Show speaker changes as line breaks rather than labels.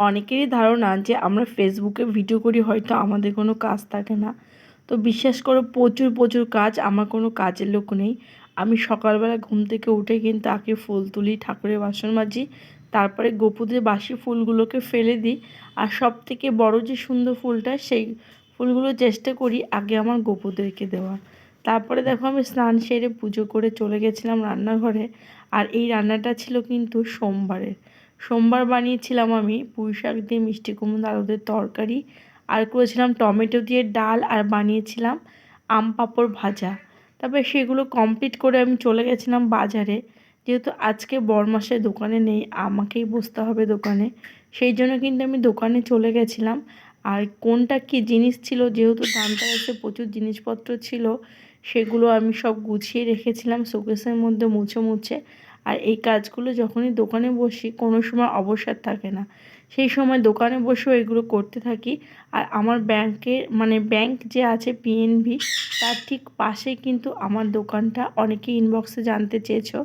অনেকেরই ধারণা যে আমরা ফেসবুকে ভিডিও করি হয়তো আমাদের কোনো কাজ থাকে না। তো বিশ্বাস করো প্রচুর প্রচুর কাজ, আমার কোনো কাজের লোক নেই। আমি সকালবেলা ঘুম থেকে উঠে কিন্তু আগে ফুল তুলি, ঠাকুরের বাসন মাজি, তারপরে গোপুদের বাসি ফুলগুলোকে ফেলে দিই। আর সবথেকে বড় যে সুন্দর ফুলটা, সেই ফুলগুলো চেষ্টা করি আগে আমার গোপুদেরকে দেওয়ার। তারপরে দেখো আমি স্নান সেরে পুজো করে চলে গেছিলাম রান্নাঘরে। আর এই রান্নাটা ছিল কিন্তু সোমবারের। সোমবার বানিয়েছিলাম আমি পুঁই শাক দিয়ে মিষ্টি কুমড়ো আলুদের তরকারি, আর করেছিলাম টমেটো দিয়ে ডাল, আর বানিয়েছিলাম আম পাঁপড় ভাজা। তারপরে সেগুলো কমপ্লিট করে আমি চলে গেছিলাম বাজারে। যেহেতু আজকে বরমাসের দোকানে নেই, আমাকেই বসতে হবে দোকানে, সেই জন্য কিন্তু আমি দোকানে চলে গেছিলাম। আর কোনটা কী জিনিস ছিল, যেহেতু ধানতেরাসে প্রচুর জিনিসপত্র ছিল, সেগুলো আমি সব গুছিয়ে রেখেছিলাম শোকেসের মধ্যে মুছে মুছে। আর এই কাজগুলো যখনই দোকানে বসি কোনো সময় অবসর থাকে না, সেই সময় দোকানে বসেও এগুলো করতে থাকি। আর আমার ব্যাংকের ব্যাংক যে আছে পিএনবি, তার ঠিক পাশেই কিন্তু আমার দোকানটা। অনেকে ইনবক্সে জানতে চেয়েছো।